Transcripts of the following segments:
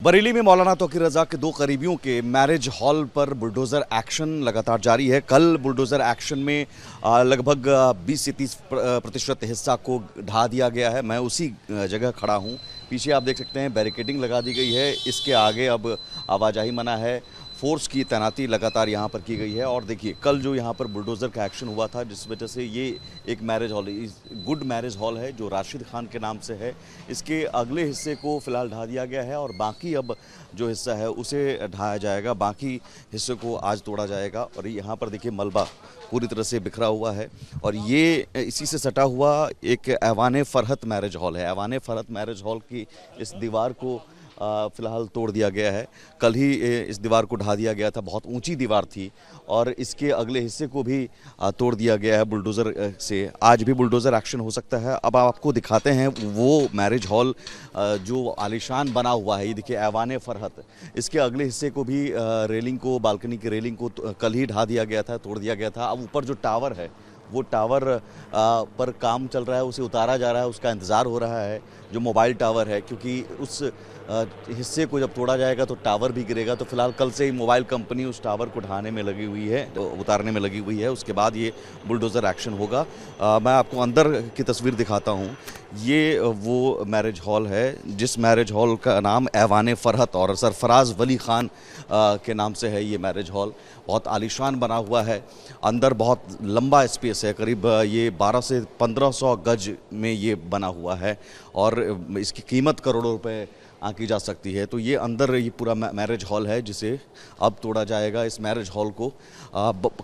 बरेली में मौलाना तौकीर रजा के दो करीबियों के मैरिज हॉल पर बुलडोज़र एक्शन लगातार जारी है। कल बुलडोज़र एक्शन में लगभग 20 से 30% हिस्सा को ढा दिया गया है। मैं उसी जगह खड़ा हूं। पीछे आप देख सकते हैं बैरिकेडिंग लगा दी गई है। इसके आगे अब आवाजाही मना है। फोर्स की तैनाती लगातार यहाँ पर की गई है। और देखिए कल जो यहाँ पर बुलडोज़र का एक्शन हुआ था, जिस वजह से ये एक marriage hall good marriage hall है जो राशिद खान के नाम से है, इसके अगले हिस्से को फ़िलहाल ढा दिया गया है और बाकी अब जो हिस्सा है उसे ढाया जाएगा। बाकी हिस्से को आज तोड़ा जाएगा। और यहाँ पर देखिए मलबा पूरी तरह से बिखरा हुआ है और ये इसी से सटा हुआ एक ऐवान फरहत मैरिज हॉल है। ऐवान फरहत मैरिज हॉल की इस दीवार को फ़िलहाल तोड़ दिया गया है। कल ही इस दीवार को ढा दिया गया था। बहुत ऊंची दीवार थी और इसके अगले हिस्से को भी तोड़ दिया गया है बुलडोज़र से। आज भी बुलडोज़र एक्शन हो सकता है। अब आपको दिखाते हैं वो मैरिज हॉल जो आलीशान बना हुआ है। ये देखिए ऐवान फरहत, इसके अगले हिस्से को भी रेलिंग को, बालकनी की रेलिंग को कल ही ढा दिया गया था, तोड़ दिया गया था। अब ऊपर जो टावर है वो टावर पर काम चल रहा है, उसे उतारा जा रहा है, उसका इंतज़ार हो रहा है। जो मोबाइल टावर है, क्योंकि उस हिस्से को जब तोड़ा जाएगा तो टावर भी गिरेगा। तो फिलहाल कल से ही मोबाइल कंपनी उस टावर को ढाने में लगी हुई है, तो उतारने में लगी हुई है। उसके बाद ये बुलडोज़र एक्शन होगा। मैं आपको अंदर की तस्वीर दिखाता हूँ। ये वो मैरिज हॉल है जिस मैरिज हॉल का नाम ऐवान फरहत और सरफराज वली ख़ान के नाम से है। ये मैरिज हॉल बहुत आलीशान बना हुआ है। अंदर बहुत लंबा स्पेस है, करीब ये 1200 से 1500 गज में ये बना हुआ है और इसकी कीमत करोड़ों रुपए आंकी जा सकती है। तो ये अंदर ये पूरा मैरिज हॉल है जिसे अब तोड़ा जाएगा। इस मैरिज हॉल को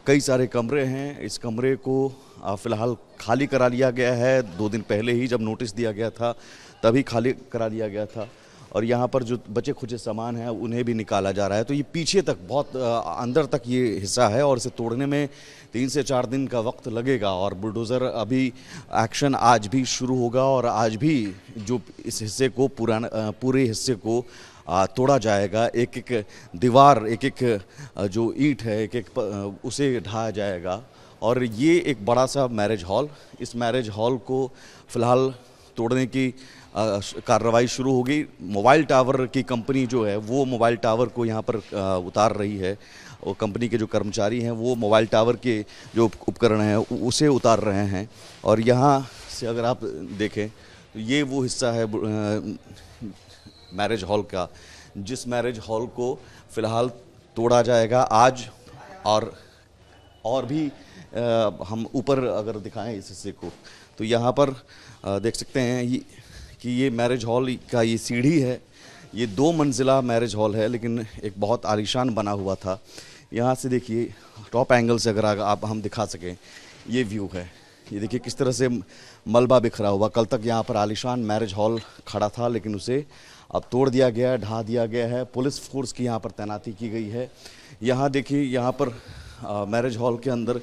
कई सारे कमरे हैं। इस कमरे को फ़िलहाल खाली करा लिया गया है। 2 दिन पहले ही जब नोटिस दिया गया था तभी खाली करा लिया गया था और यहाँ पर जो बचे खुचे सामान हैं उन्हें भी निकाला जा रहा है। तो ये पीछे तक बहुत अंदर तक ये हिस्सा है और इसे तोड़ने में 3 से 4 दिन का वक्त लगेगा। और बुलडोज़र अभी एक्शन आज भी शुरू होगा और आज भी जो इस हिस्से को पूरे हिस्से को तोड़ा जाएगा। एक एक दीवार, एक एक जो ईंट है, एक एक उसे ढाया जाएगा। और ये एक बड़ा सा मैरिज हॉल, इस मैरिज हॉल को फ़िलहाल तोड़ने की कार्रवाई शुरू होगी। मोबाइल टावर की कंपनी जो है वो मोबाइल टावर को यहाँ पर उतार रही है। और कंपनी के जो कर्मचारी हैं वो मोबाइल टावर के जो उपकरण हैं उसे उतार रहे हैं। और यहाँ से अगर आप देखें तो ये वो हिस्सा है मैरिज हॉल का, जिस मैरिज हॉल को फ़िलहाल तोड़ा जाएगा आज। और भी हम ऊपर अगर दिखाएं इस हिस्से को तो यहाँ पर देख सकते हैं कि ये मैरिज हॉल का ये सीढ़ी है। ये 2 मंजिला मैरिज हॉल है लेकिन एक बहुत आलीशान बना हुआ था। यहाँ से देखिए टॉप एंगल से अगर आप हम दिखा सकें, ये व्यू है। ये देखिए किस तरह से मलबा बिखरा हुआ। कल तक यहाँ पर आलीशान मैरिज हॉल खड़ा था लेकिन उसे अब तोड़ दिया गया है, ढा दिया गया है। पुलिस फोर्स की यहाँ पर तैनाती की गई है। यहाँ देखिए, यहाँ पर मैरिज हॉल के अंदर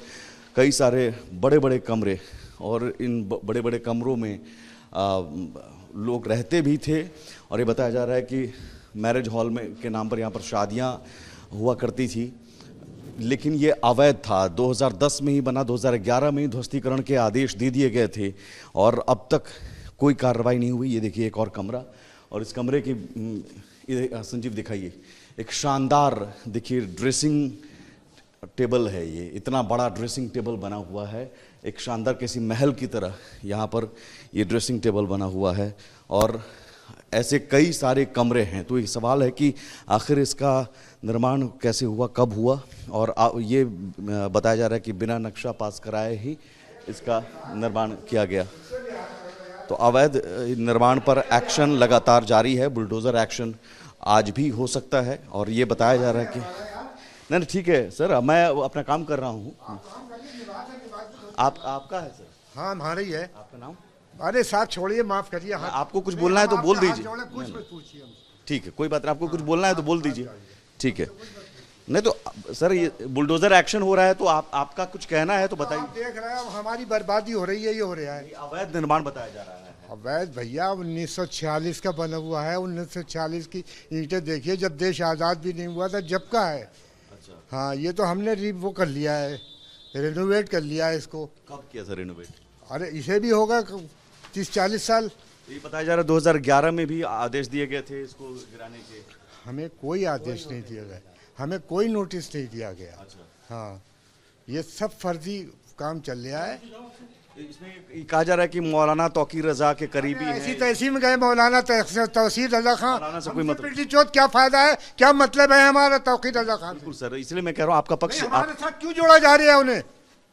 कई सारे बड़े बड़े कमरे और इन बड़े बड़े कमरों में लोग रहते भी थे। और ये बताया जा रहा है कि मैरिज हॉल में के नाम पर यहाँ पर शादियाँ हुआ करती थी, लेकिन ये अवैध था। 2010 में ही बना, 2011 में ही ध्वस्तीकरण के आदेश दे दिए गए थे और अब तक कोई कार्रवाई नहीं हुई। ये देखिए एक और कमरा, और इस कमरे की संजीव दिखाइए, एक शानदार देखिए ड्रेसिंग टेबल है। ये इतना बड़ा ड्रेसिंग टेबल बना हुआ है, एक शानदार किसी महल की तरह यहाँ पर ये ड्रेसिंग टेबल बना हुआ है। और ऐसे कई सारे कमरे हैं। तो ये सवाल है कि आखिर इसका निर्माण कैसे हुआ, कब हुआ। और ये बताया जा रहा है कि बिना नक्शा पास कराए ही इसका निर्माण किया गया। तो अवैध निर्माण पर एक्शन लगातार जारी है। बुलडोज़र एक्शन आज भी हो सकता है। और ये बताया जा रहा है कि नहीं ठीक है सर, मैं अपना काम कर रहा हूँ। आपका है सर? हाँ हमारा ही है। आपका नाम? अरे साहब छोड़िए, माफ करिए। आपको कुछ बोलना है तो बोल दीजिए। पूछिए। ठीक है, कोई बात नहीं। आपको कुछ बोलना है तो बोल दीजिए। ठीक है। नहीं तो सर ये बुलडोज़र एक्शन हो रहा है तो आपका कुछ कहना है तो बताइए। आप देख रहे हैं हमारी बर्बादी हो रही है, ये हो रहा है। अवैध निर्माण बताया जा रहा है। अवैध भैया 1946 का बना हुआ है। 1946 की ईंटें देखिए, जब देश आज़ाद भी नहीं हुआ था जब का है। अच्छा। हाँ, ये तो हमने वो कर लिया है, रेनोवेट कर लिया है इसको। कब किया था रेनोवेट? अरे इसे भी होगा 30-40 साल। ये बताया जा रहा है 2011 में भी आदेश दिए गए थे इसको गिराने के। हमें कोई आदेश नहीं दिया गया, हमें कोई नोटिस नहीं दिया गया। अच्छा। हाँ, ये सब फर्जी काम चल रहा है। इसमें ये कहा जा रहा है कि मौलाना तौकीर रजा के करीबी ऐसी हैं। तैसी में गए मौलाना तौसीर रजा खान, मौलाना से कोई मतलब पिटी चोट, क्या फायदा है, क्या मतलब है हमारा तौकीर रजा खान से? बिल्कुल सर, इसलिए मैं कह रहा हूँ आपका पक्ष हमारे साथ क्यों जोड़ा जा रहा है उन्हें?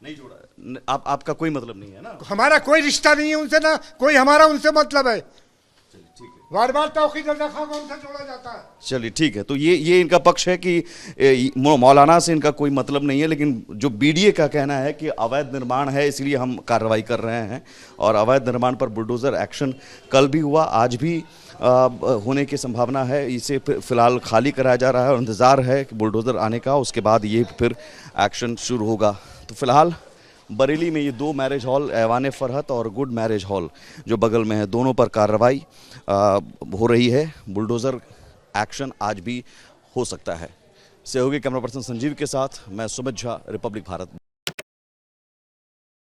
नहीं जोड़ा आपका कोई मतलब नहीं है ना। हमारा कोई रिश्ता नहीं है उनसे, ना कोई हमारा उनसे मतलब है। चलिए ठीक है, बार बार तौकीर रजा खान को उनसे जोड़ा जाता है। चलिए ठीक है। तो ये इनका पक्ष है कि मौलाना से इनका कोई मतलब नहीं है, लेकिन जो बीडीए का कहना है कि अवैध निर्माण है इसलिए हम कार्रवाई कर रहे हैं। और अवैध निर्माण पर बुलडोज़र एक्शन कल भी हुआ, आज भी होने की संभावना है। इसे फिलहाल खाली कराया जा रहा है और इंतज़ार है कि बुलडोज़र आने का, उसके बाद ये फिर एक्शन शुरू होगा। तो फिलहाल बरेली में ये 2 मैरिज हॉल, ऐवान फरहत और गुड मैरिज हॉल जो बगल में है, दोनों पर कार्रवाई हो रही है। बुलडोज़र एक्शन आज भी हो सकता है। सहयोगी कैमरा पर्सन संजीव के साथ मैं सुमित झा, रिपब्लिक भारत।